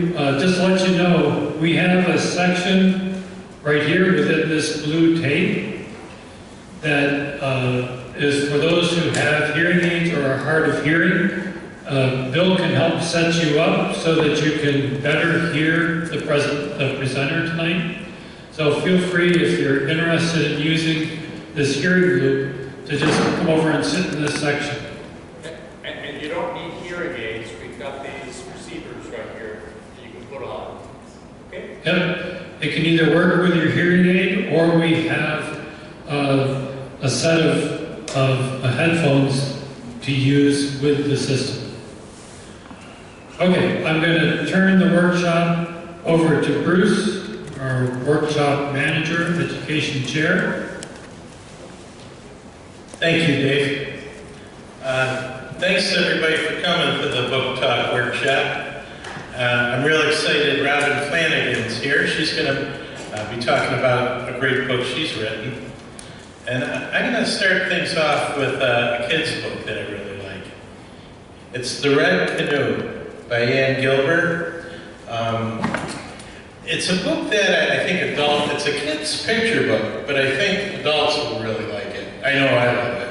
you, just to let you know, we have a section right here within this blue tape that is for those who have hearing aids or are hard of hearing. Bill can help set you up so that you can better hear the presenter tonight. So feel free, if you're interested in using this hearing loop, to just come over and sit in this section. And you don't need hearing aids. We've got these receivers right here that you can put on. Okay? Yep. It can either work with your hearing aid, or we have a set of headphones to use with the system. Okay, I'm going to turn the workshop over to Bruce, our workshop manager, education chair. Thank you, Dave. Thanks to everybody for coming to the book talk workshop. I'm real excited. Robin Flanagan's here. She's going to be talking about a great book she's written. And I'm going to start things off with a kid's book that I really like. It's The Red Canoe by Ann Gilbert. It's a book that I think it's a kid's picture book, but I think adults will really like it. I know I love it.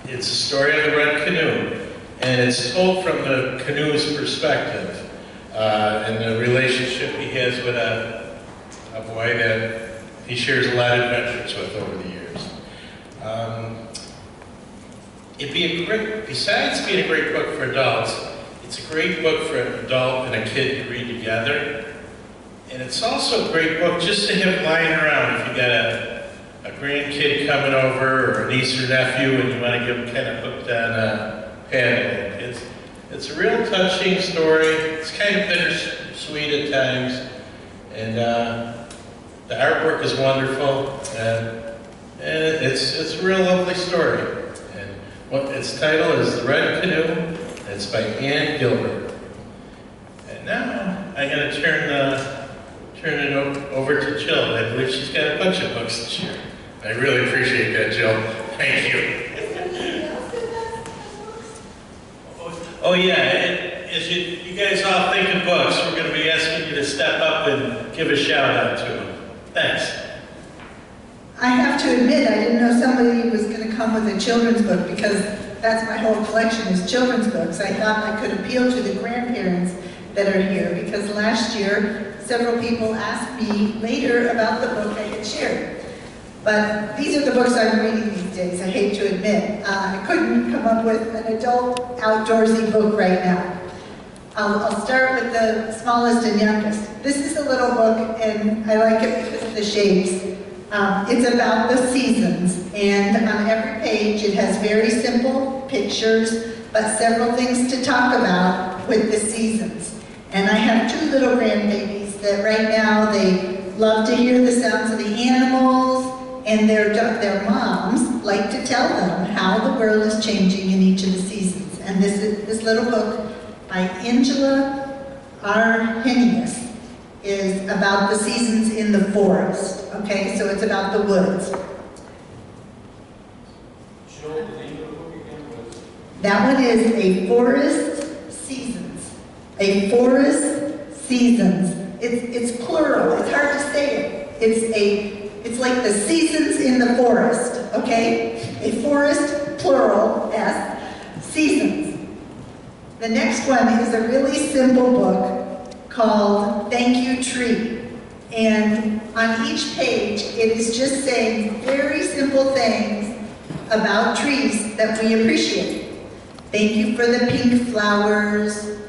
It's a story of the Red Canoe, and it's told from the canoe's perspective, and the relationship he has with a boy that he shares a lot of adventures with over the years. It'd be a great, besides being a great book for adults, it's a great book for an adult and a kid to read together. And it's also a great book just to have lying around if you got a grandkid coming over or a niece or nephew and you want to get them kind of hooked on paddling. It's a real touching story. It's kind of bittersweet at times. And the artwork is wonderful. And it's a real lovely story. And its title is The Red Canoe. It's by Ann Gilbert. And now I'm going to turn it over to Jill. I believe she's got a bunch of books this year. I really appreciate that, Jill. Thank you. Oh yeah, as you guys all think of books, we're going to be asking you to step up and give a shout out to them. Thanks. I have to admit, I didn't know somebody was going to come with a children's book, because that's my whole collection is children's books. I thought I could appeal to the grandparents that are here, because last year several people asked me later about the book I had shared. But these are the books I'm reading these days, I hate to admit. I couldn't come up with an adult outdoorsy book right now. I'll start with the smallest and youngest. This is a little book, and I like it because of the shapes. It's about the seasons, and on every page it has very simple pictures, but several things to talk about with the seasons. And I have two little grandbabies that right now they love to hear the sounds of the animals, and their moms like to tell them how the world is changing in each of the seasons. And this little book by Angela Arrhenius is about the seasons in the forest. Okay, so it's about the woods. Jill, the name of the book again was? That one is A Forest Seasons. A Forest Seasons. It's plural. It's hard to say it. It's like the seasons in the forest. Okay, a forest, plural, S, seasons. The next one is a really simple book called Thank You Tree. And on each page, it is just saying very simple things about trees that we appreciate. Thank you for the pink flowers.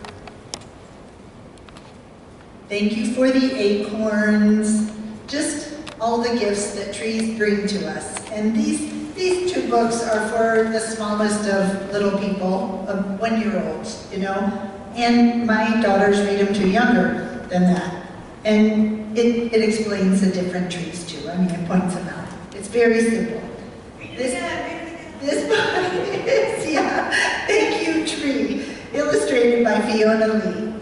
Thank you for the acorns. Just all the gifts that trees bring to us. And these two books are for the smallest of little people, of 1-year-olds, you know. And my daughters read them to younger than that. And it explains the different trees too. I mean, it points them out. It's very simple. This book is, yeah, Thank You Tree, illustrated by Fiona Lee.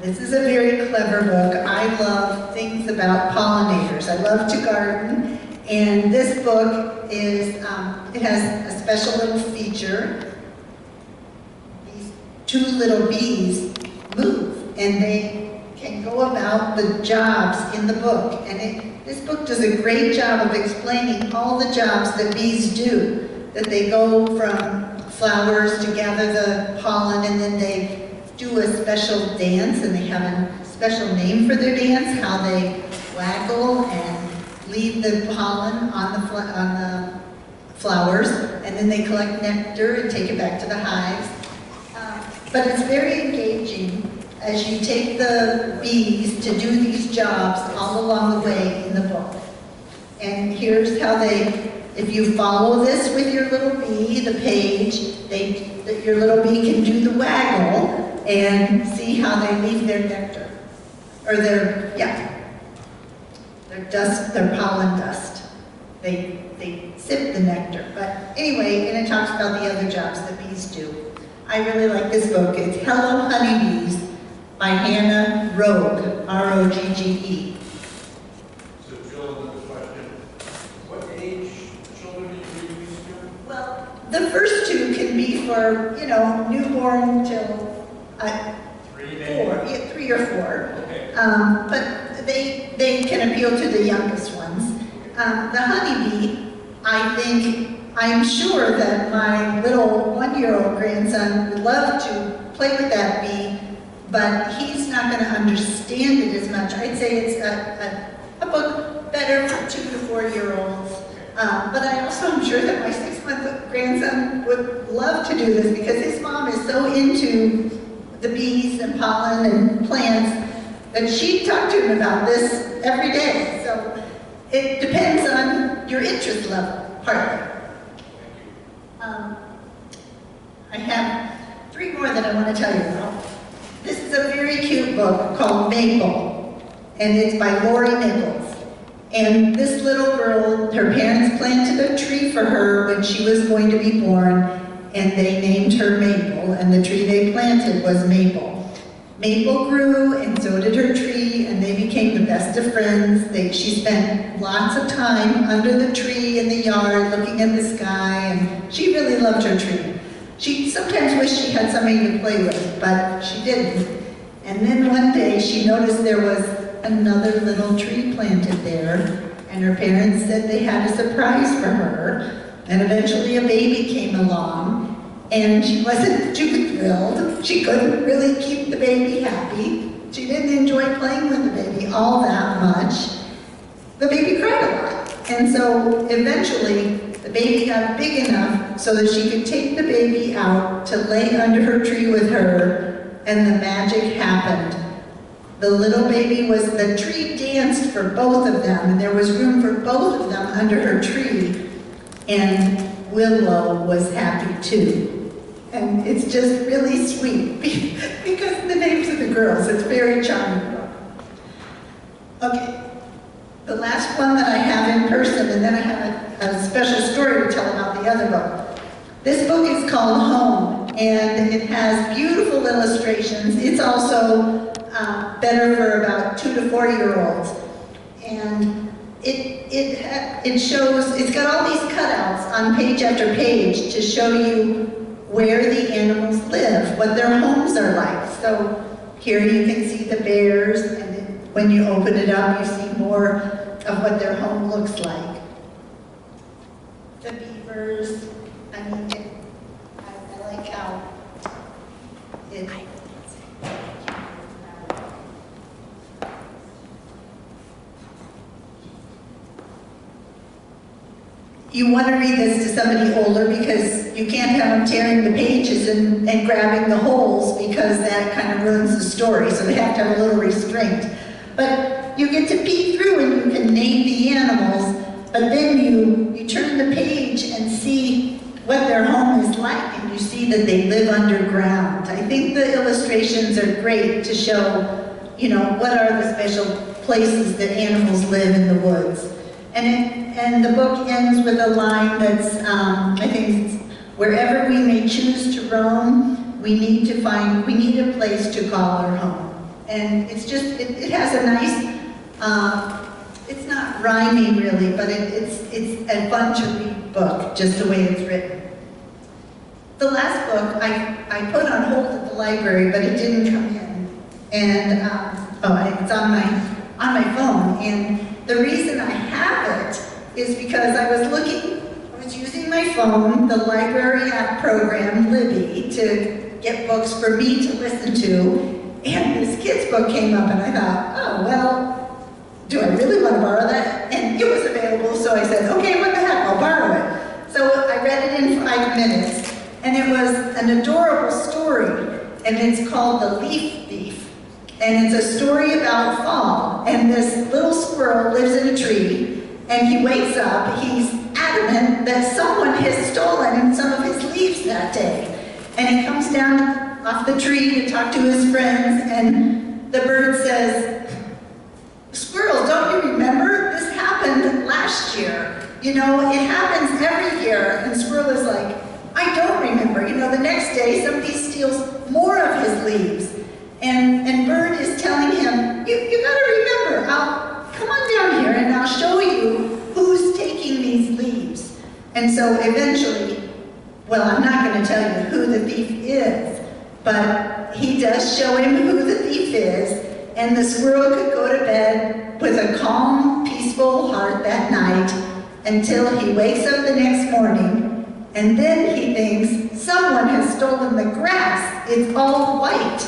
This is a very clever book. I love things about pollinators. I love to garden, and this book is, it has a special little feature. two little bees move, and they can go about the jobs in the book. And this book does a great job of explaining all the jobs that bees do, that they go from flowers to gather the pollen, and then they do a special dance, and they have a special name for their dance, how they waggle and leave the pollen on the flowers, and then they collect nectar and take it back to the hives. But it's very engaging as you take the bees to do these jobs all along the way in the book. And here's how if you follow this with your little bee, the page, your little bee can do the waggle and see how they leave their nectar. Or their dust, their pollen dust. They sip the nectar. But anyway, and it talks about the other jobs that bees do. I really like this book. It's Hello Honeybees by Hannah Rogue, R-O-G-G-E. So Jill, another question. What age children are you reading these to? Well, the first two can be for, newborn till 3 maybe? 4, 3 or 4. Okay. But they can appeal to the youngest ones. The honeybee, I'm sure that my little 1-year-old grandson would love to play with that bee, but he's not going to understand it as much. I'd say it's a book better for 2 to 4-year-olds. But I also am sure that my 6-month grandson would love to do this because his mom is so into the bees and pollen and plants that she'd talk to him about this every day. So it depends on your interest level, partly. I have 3 more that I want to tell you about. This is a very cute book called Maple, and it's by Lori Nichols. And this little girl, her parents planted a tree for her when she was going to be born, and they named her Maple, and the tree they planted was Maple. Maple grew, and so did her tree, and they became the best of friends. She spent lots of time under the tree in the yard looking at the sky, and she really loved her tree. She sometimes wished she had somebody to play with, but she didn't. And then one day she noticed there was another little tree planted there, and her parents said they had a surprise for her. And eventually a baby came along, and she wasn't too thrilled. She couldn't really keep the baby happy. She didn't enjoy playing with the baby all that much. The baby cried a lot. And so eventually the baby got big enough so that she could take the baby out to lay under her tree with her, and the magic happened. The tree danced for both of them, and there was room for both of them under her tree, and Willow was happy too. And it's just really sweet because of the names of the girls. It's very charming. Okay, the last one that I have in person, and then I have a special story to tell about the other book. This book is called Home, and it has beautiful illustrations. It's also better for about 2 to 4-year-olds. And it shows, it's got all these cutouts on page after page to show you where the animals live, what their homes are like. So here you can see the bears, and when you open it up, you see more of what their home looks like. The beavers, I like how it... You want to read this to somebody older because you can't have them tearing the pages and grabbing the holes, because that kind of ruins the story, so they have to have a little restraint. But you get to peek through and you can name the animals, but then you turn the page and see what their home is like, and you see that they live underground. I think the illustrations are great to show, what are the special places that animals live in the woods. And the book ends with a line that's, I think it's, wherever we may choose to roam, we need a place to call our home. And it's just, it has a nice, it's not rhyming really, but it's a fun to read book, just the way it's written. the last book I put on hold at the library, but it didn't come in. And, it's on my phone. And the reason I have it is because I was using my phone, the library app program, Libby, to get books for me to listen to. And this kid's book came up, and I thought, oh, well, do I really want to borrow that? And it was available, so I said, okay, what the heck, I'll borrow it. So I read it in 5 minutes, and it was an adorable story, and it's called The Leaf Thief. And it's a story about fall, and this little squirrel lives in a tree, and he wakes up, he's adamant that someone has stolen some of his leaves that day. And he comes down off the tree to talk to his friends, and the bird says, "Squirrel, don't you remember? This happened last year. You know, it happens every year." And Squirrel is like, "I don't remember." You know, the next day somebody steals more of his leaves. And Bird is telling him, you gotta remember, come on down here and I'll show you who's taking these leaves. And so eventually, well, I'm not gonna tell you who the thief is, but he does show him who the thief is, and the squirrel could go to bed with a calm, peaceful heart that night until he wakes up the next morning, and then he thinks someone has stolen the grass. It's all white.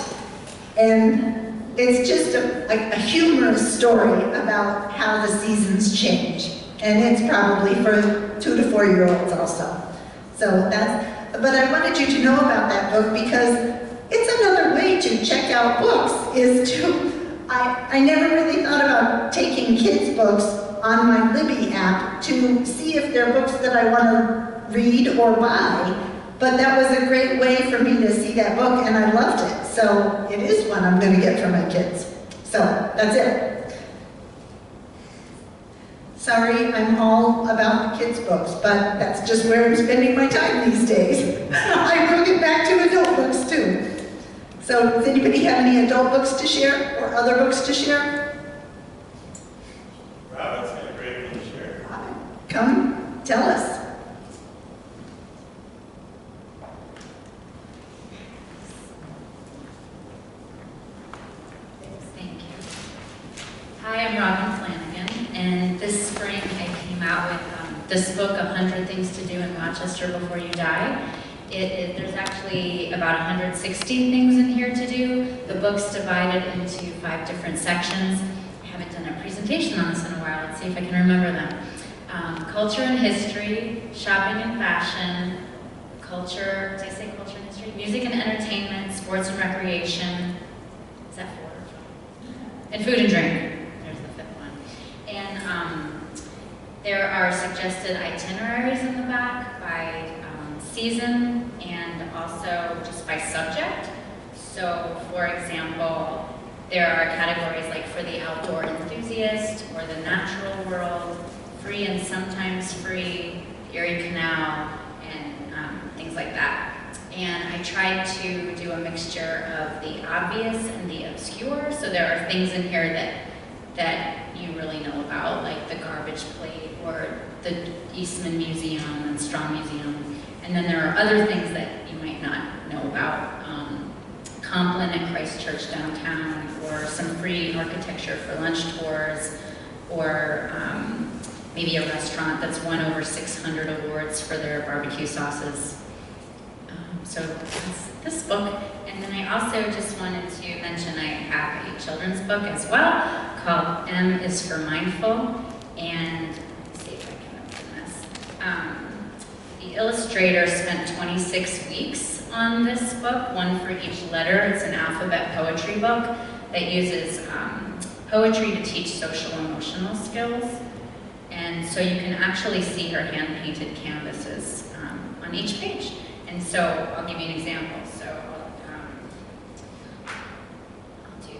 And it's just a humorous story about how the seasons change. And it's probably for 2 to 4 year olds also. So but I wanted you to know about that book because it's another way to check out books I never really thought about taking kids' books on my Libby app to see if they're books that I want to read or buy. But that was a great way for me to see that book, and I loved it. So it is one I'm going to get for my kids. So that's it. Sorry, I'm all about the kids' books, but that's just where I'm spending my time these days. I will get back to adult books too. So does anybody have any adult books to share or other books to share? Robin's got a great one to share. Robin, come, tell us. Hi, I'm Robin Flanagan, and this spring I came out with this book, 100 Things to Do in Rochester Before You Die. There's actually about 160 things in here to do. The book's divided into 5 different sections. I haven't done a presentation on this in a while. Let's see if I can remember them. Culture and history, shopping and fashion, culture, did I say culture and history? Music and entertainment, sports and recreation. Is that 4? And food and drink. And there are suggested itineraries in the back by season and also just by subject. So, for example, there are categories like for the outdoor enthusiast or the natural world, free and sometimes free, Erie Canal, and things like that. And I tried to do a mixture of the obvious and the obscure. So there are things in here that you really know about, like the garbage plate or the Eastman Museum and Strong Museum. And then there are other things that you might not know about. Compline at Christ Church downtown, or some free architecture for lunch tours, or maybe a restaurant that's won over 600 awards for their barbecue sauces. So that's this book. And then I also just wanted to mention I have a children's book as well called M is for Mindful. And let's see if I can open this. The illustrator spent 26 weeks on this book, one for each letter. It's an alphabet poetry book that uses poetry to teach social emotional skills. And so you can actually see her hand-painted canvases on each page. And so I'll give you an example. So I'll do,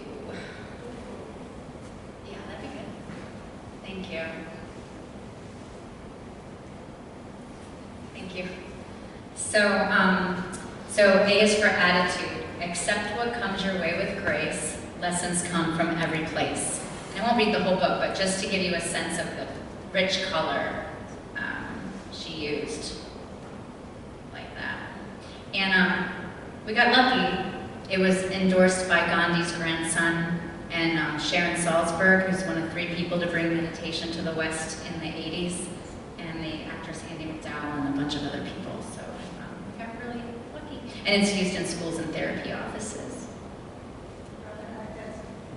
yeah, that'd be good. Thank you. Thank you. So A is for attitude. Accept what comes your way with grace. Lessons come from every place. And I won't read the whole book, but just to give you a sense of the rich color she used. And we got lucky. It was endorsed by Gandhi's grandson and Sharon Salzberg, who's one of 3 people to bring meditation to the West in the 80s, and the actress Andy McDowell and a bunch of other people. So we got really lucky. And it's used in schools and therapy offices.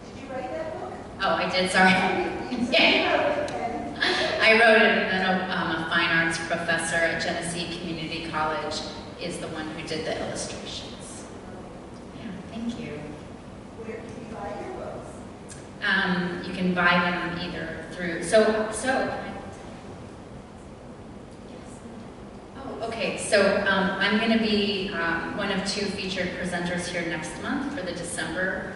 Did you write that book? Oh, I did, sorry. Yeah. I wrote it, and then a fine arts professor at Genesee Community College is the one who did the illustrations. Yeah, thank you. Where can you buy your books? You can buy them either through, I'm going to be one of 2 featured presenters here next month for the December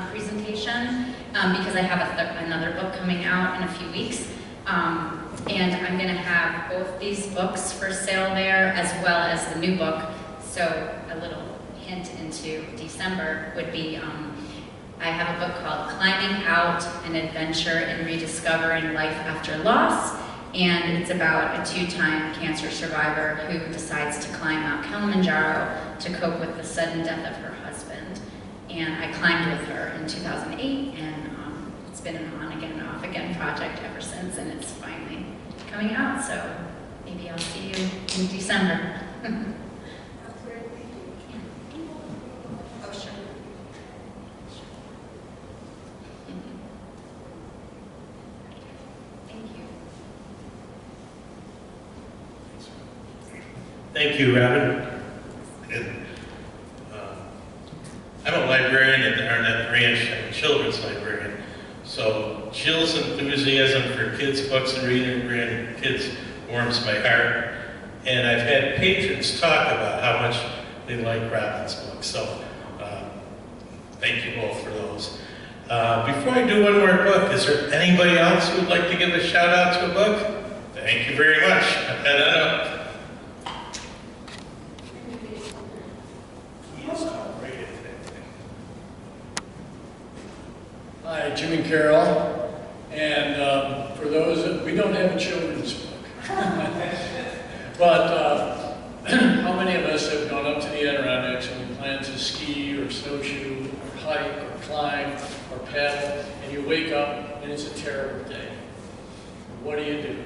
presentation because I have another book coming out in a few weeks. And I'm going to have both these books for sale there as well as the new book. So a little hint into December would be I have a book called Climbing Out, an Adventure in Rediscovering Life After Loss. And it's about a 2-time cancer survivor who decides to climb Mount Kilimanjaro to cope with the sudden death of her husband. And I climbed with her in 2008, and it's been an on-again, off-again project ever since, and it's finally coming out, so maybe I'll see you in December. That's great, thank you. Oh, sure. Thank you. Thank you, Robin. And, I'm a librarian at the Arnett Branch. I'm a children's librarian. So Jill's enthusiasm for kids' books and reading grandkids warms my heart. And I've had patrons talk about how much they like Robin's books. So thank you both for those. Before I do one more book, is there anybody else who would like to give a shout out to a book? Thank you very much. Hi, Jim and Carol, and for those, we don't have a children's book, but how many of us have gone up to the Adirondacks and we plan to ski or snowshoe or hike or climb or paddle, and you wake up and it's a terrible day? What do?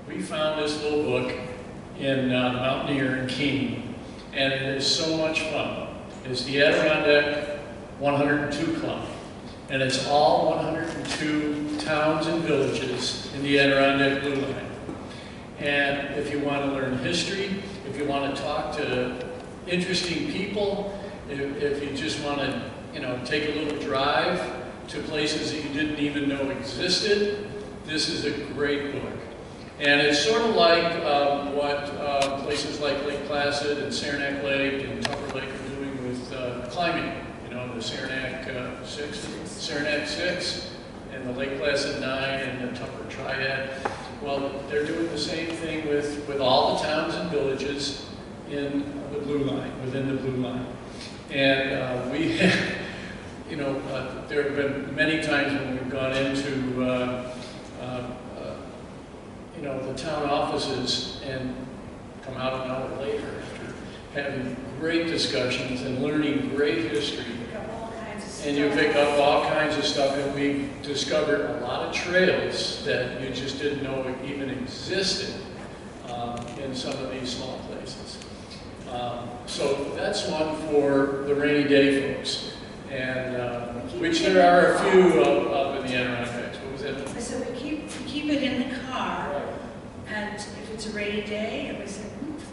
We found this little book in Mountaineer in Keene, and it is so much fun. It's the Adirondack 102 Club. And it's all 102 towns and villages in the Adirondack Blue Line. And if you want to learn history, if you want to talk to interesting people, if you just want to, take a little drive to places that you didn't even know existed, this is a great book. And it's sort of like what places like Lake Placid and Saranac Lake and Tupper Lake are doing with climbing. The Saranac 6 and the Lake Placid 9 and the Tupper Triad. Well, they're doing the same thing with all the towns and villages in the Blue Line, within the Blue Line. And we have, there have been many times when we've gone into, the town offices and come out an hour later after having great discussions and learning great history. And you pick up all kinds of stuff, and we've discovered a lot of trails that you just didn't know even existed in some of these small places. So that's one for the rainy day folks, and which there are a few up in the Adirondacks. What was that? So we keep it in the car, and if it's a rainy day, we say,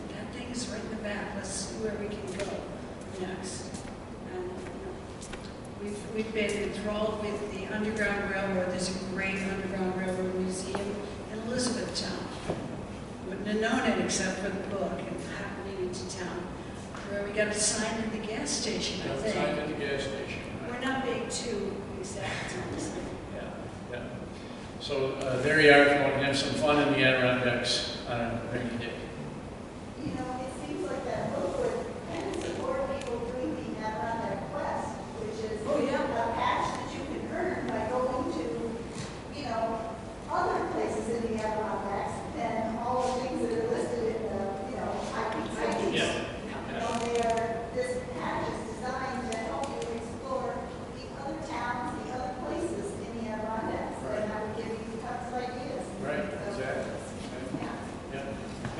that thing is right in the back. Let's see where we can go next. We've been enthralled with the Underground Railroad. There's a great Underground Railroad museum in Elizabethtown. Wouldn't have known it except for the book and happening into town. Where we got a sign at the gas station, I think. Sign at the gas station. We're not being too exact on this. Yeah. So there you are if you want to have some fun in the Adirondacks on a rainy day. It seems like that book would kind of support people doing the Adirondack Quest, which is a patch that you can earn by going to, other places in the Adirondacks and all the things that are listed in the, hiking sites. Yeah.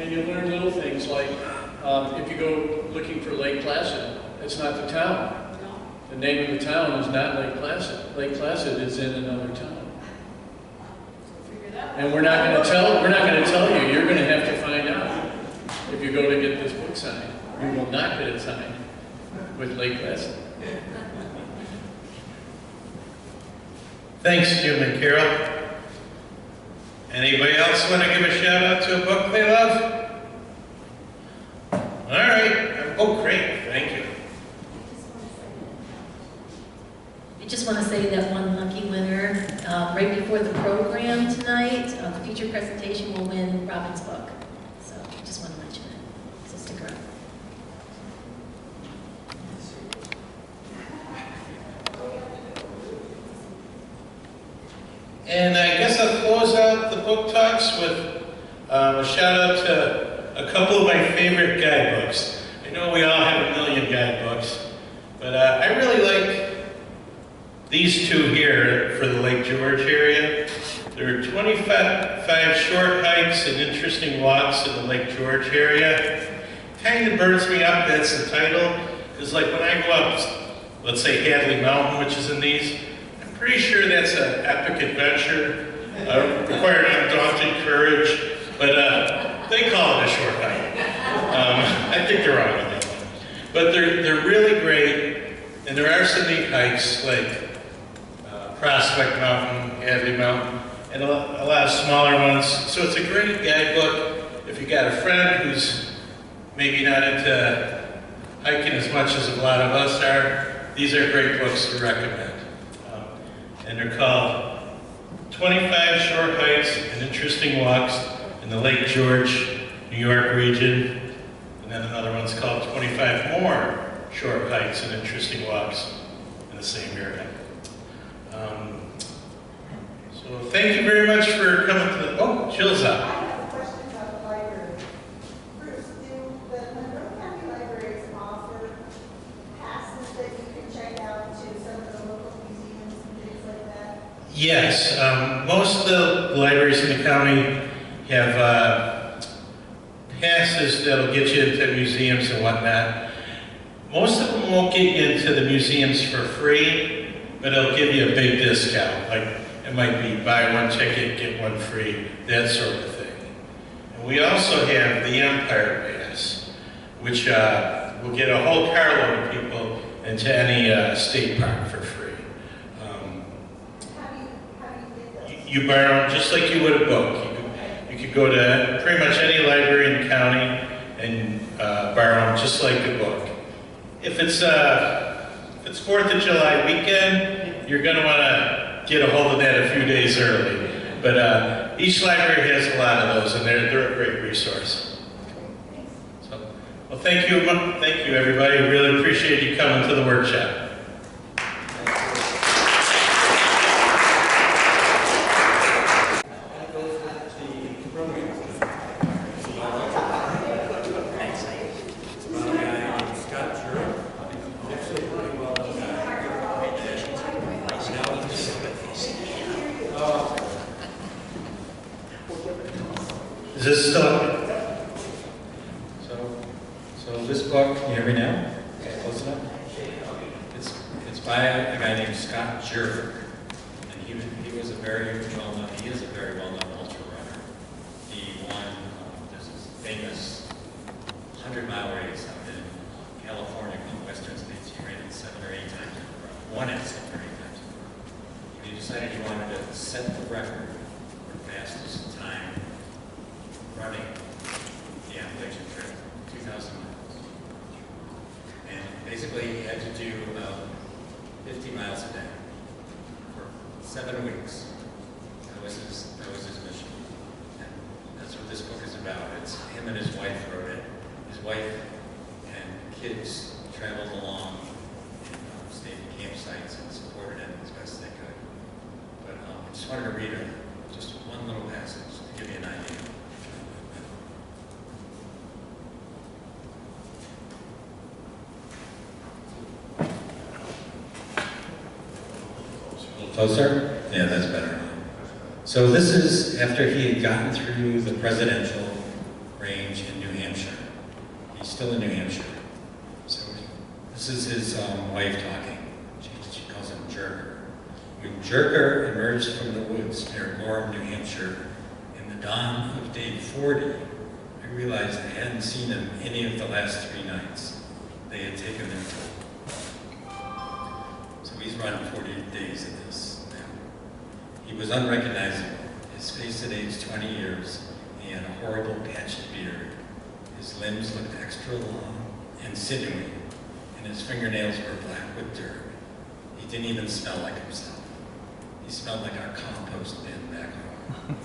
And you learn little things like, if you go looking for Lake Placid, it's not the town. No. The name of the town is not Lake Placid. Lake Placid is in another town. Figure that out. And we're not going to tell you. You're going to have to find out if you go to get this book signed. You will not get it signed with Lake Placid. Thanks, Jim and Carol. Anybody else want to give a shout out to a book they love? All right. Oh, great. Thank you. I just want to say that one lucky winner, right before the program tonight, the feature presentation will win Robin's book. So I just want to mention it. So stick around. And I guess I'll close out the book talks with a shout out to a couple of my favorite guidebooks. I know we all have a million guidebooks, but I really like these two here for the Lake George area. There are 25 short hikes and interesting walks in the Lake George area. Kind of burns me up, that's the title, because like when I go up, let's say Hadley Mountain, which is in these, I'm pretty sure that's an epic adventure, requiring undaunted courage, but they call it a short hike. I think they're wrong with that one. But they're really great, and there are some neat hikes like Prospect Mountain, Hadley Mountain, and a lot of smaller ones. So it's a great guidebook if you got a friend who's maybe not into hiking as much as a lot of us are. These are great books to recommend. And they're called 25 Short Hikes and Interesting Walks in the Lake George, New York region. And then another one's called 25 More Short Hikes and Interesting Walks in the same area. So thank you very much for coming to the, oh, Jill's I up. have a question about the library. Bruce, do the Monroe County Libraries offer passes that you can check out to some of the local museums and things like that? Yes, most of the libraries in the county have passes that'll get you into museums and whatnot. Most of them won't get you into the museums for free, but it'll give you a big discount. Like it might be buy one ticket, get one free, that sort of thing. And we also have the Empire Pass, which will get a whole carload of people into any state park for free. How do you get those? You borrow them just like you would a book. You could go to pretty much any library in the county and borrow them just like a book. If it's 4th of July weekend, you're going to want to get a hold of that a few days early. But each library has a lot of those, and they're a great resource. So, well, thank you everybody. Really appreciate you coming to the workshop. Is this still on? So this book, can you hear me now? Okay, close enough? It's by a guy named Scott Jurek, and he is a very well-known ultra runner. He won this famous 100-mile race out in California called Western States. He ran it 7 or 8 times in a row. Won it 7 or 8 times in a row. He decided he wanted to set the record for fastest time running the Appalachian Trail, 2,000 miles. And basically he had to do 50 miles a day for 7 weeks. That was his mission. And that's what this book is about. It's him and his wife wrote it. His wife and kids traveled along and stayed in campsites and supported him as best they could. But I just wanted to read just one little passage to give you an idea. Closer? Yeah, that's better. So this is after he had gotten through the presidential race. range in New Hampshire. He's still in New Hampshire. So this is his wife talking. She calls him Jerker. When Jerker emerged from the woods near Gorham, New Hampshire, in the dawn of day 40, I realized I hadn't seen him any of the last 3 nights. They had taken their toll. So he's run 40 days of this now. He was unrecognizable. His face had aged 20 years. He had a horrible patchy beard. His limbs looked extra long and sinewy, and his fingernails were black with dirt. He didn't even smell like himself. He smelled like our compost bin back home.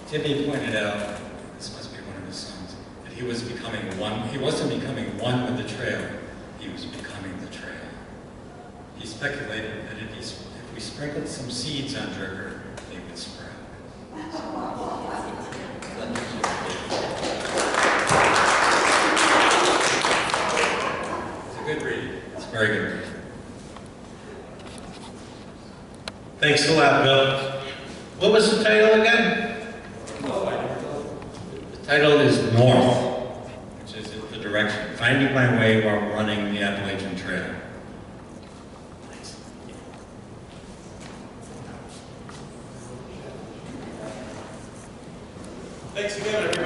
Timmy pointed out, this must be one of his sons, that he was becoming one. He wasn't becoming one with the trail. He was becoming the trail. He speculated that if we sprinkled some seeds on Jerker, they would sprout. It's a good read. It's a very good read. Thanks a lot, Bill. What was the title again? The title is North, which is the direction, finding my way while running the Appalachian Trail. Thanks again, everybody.